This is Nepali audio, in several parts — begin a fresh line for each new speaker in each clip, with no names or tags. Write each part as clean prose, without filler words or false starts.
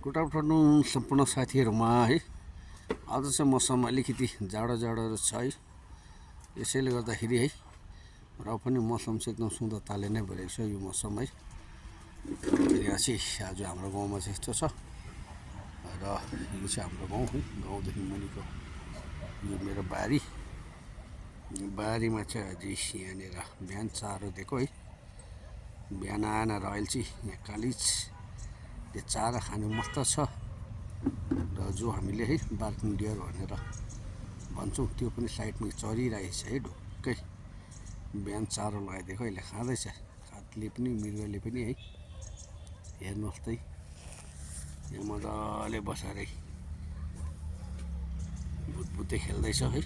गुड आफ्टरनुन सम्पूर्ण साथीहरूमा है। आज चाहिँ मौसम अलिकति जाडो छ है। यसैले गर्दाखेरि है र पनि मौसम चाहिँ एकदम सुन्दरताले नै भरेको छ यो मौसम है। यहाँ चाहिँ आज हाम्रो गाउँमा चाहिँ यस्तो छ र यो चाहिँ हाम्रो गाउँ है। गाउँदेखि मुनिको यो मेरो बारीमा चाहिँ अझै यहाँनिर बिहान चारो दिएको है। बिहान आएन र अहिले चाहिँ यहाँ कालिज त्यो चारा खानु मस्त छ र जो हामीले है बार्किङ डियर भनेर भन्छौँ त्यो पनि साइडमा चरिरहेको छ है। ढुक्कै बिहान चारो लगाइदिएको अहिले खाँदैछ। कागले पनि मृगले पनि है। हेर्नुहोस् त यहाँ मजाले बसेर भुतभुते खेल्दैछ है।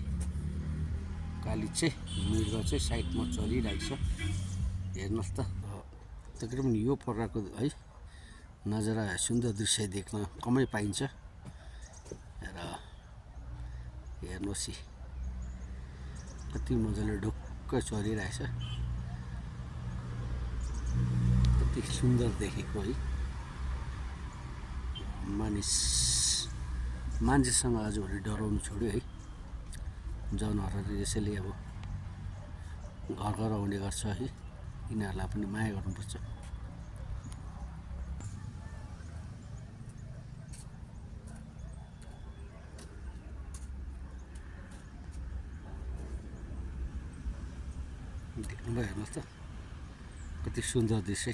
कालिज चाहिँ मृग चाहिँ साइडमा चरिरहेको छ। हेर्नुहोस् त तकरिबन यो प्रकारको है नजारा सुन्दर दृश्य देख्न कमै पाइन्छ र हेर्नुहोस् कति मजाले ढुक्क चलिरहेछ। कति सुन्दर देखेको है। मान्छेसँग आजभोलि डराउनु छोड्यो है। जनावरहरूले यसैले अब घर आउने गर्छ है। यिनीहरूलाई पनि माया गर्नुपर्छ। देख्नुभयो हेर्नुहोस् त कति सुन्दर दृश्य।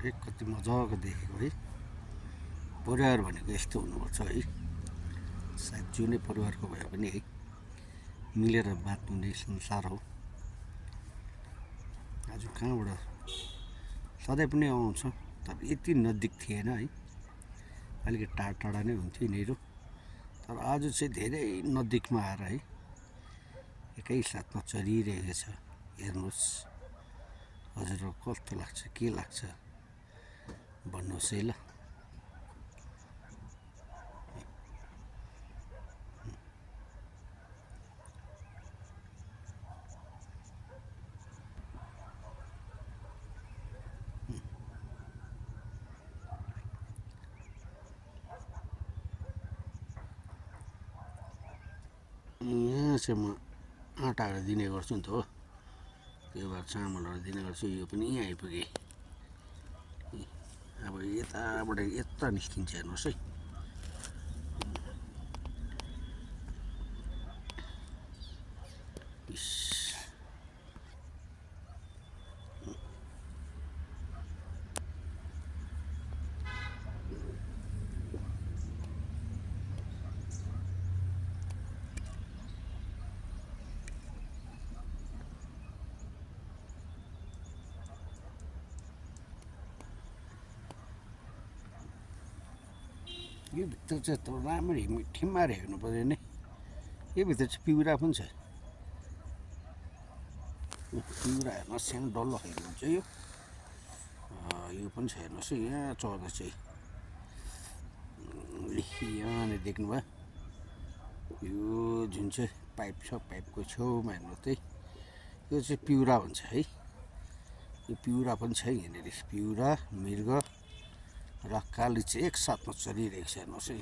कति मजाको देखेको है। परिवार भनेको यस्तो हुनुपर्छ है। सायद जुनै परिवारको भए पनि है मिलेर बाँच्ने संसार हो। आज कहाँबाट सधैँ पनि आउँछ तर यति नजिक थिएन है। अलिकति टाढा नै हुन्थ्यो यिनीहरू तर आज चाहिँ धेरै नजिकमा आएर है एकैसाथमा चरिरहेको छ। हेर्नुहोस् हजुरहरू कस्तो लाग्छ के लाग्छ भन्नुहोस् है ल। यहाँ चाहिँ म आँटाहरू दिने गर्छु नि त हो। त्यो भएर चामलहरू दिने गर्छु। यो पनि यहीँ आइपुगेँ। अब यताबाट यता निस्किन्छ हेर्नुहोस् है। यो भित्र चाहिँ तपाईँ राम्ररी ठिम्माएर हेर्नु पऱ्यो नि। यो भित्र चाहिँ पिउरा पनि छ। पिउरा हेर्नुहोस् सानो डल्लो खालको हुन्छ यो। यो पनि छ हेर्नुहोस् है। यहाँ चढ्दा चाहिँ यहाँनिर देख्नुभयो यो जुन चाहिँ पाइप छ पाइपको छेउमा हेर्नुहोस् है। यो चाहिँ पिउरा भन्छ है। यो पिउरा पनि छ यहाँनिर। पिउरा मृग र काली चाहिँ एकसाथमा चलिरहेको छ हेर्नुहोस् है।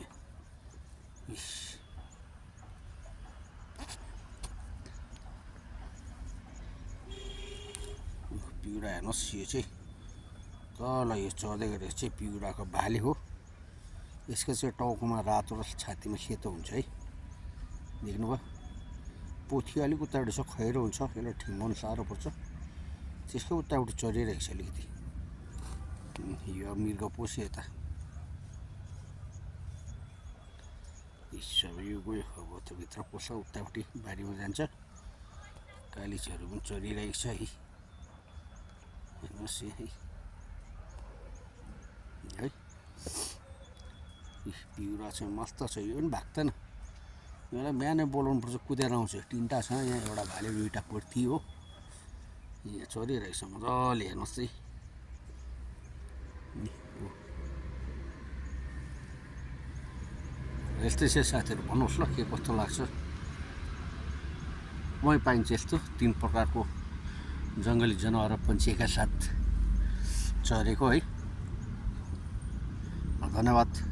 पिउरा हेर्नुहोस् यो चाहिँ तल यो चढ्दै गरेको चाहिँ पिउराको भाले हो। यसको चाहिँ टाउकोमा रातो र छातीमा सेतो हुन्छ है। देख्नुभयो पोथी अलिक उतापट्टि छ खैरो हुन्छ। यसलाई ठिम्बाउनु साह्रो पर्छ। त्यसको उतापट्टि चढिरहेको छ अलिकति। यो मृग पोस्यो यता सब यो गयो। अब त भित्र पोस्छ उतापट्टि बारीमा जान्छ। कालिजहरू पनि चरिरहेको छ है। हेर्नुहोस् है। पिउरा चाहिँ मस्त छ। यो पनि भाग्दैन। यसलाई बिहानै बोलाउनु पर्छ कुदेर आउँछ। तिनवटा छ यहाँ। एउटा भाले दुईवटा पोथी हो। यहाँ चरिरहेको छ मजाले हेर्नुहोस् है। यस्तै चाहिँ साथीहरू भन्नुहोस् ल के कस्तो लाग्छ। मै पाइन्छ यस्तो 3 प्रकारको जङ्गली जनावर पंक्षी एका साथ चरेको है। धन्यवाद।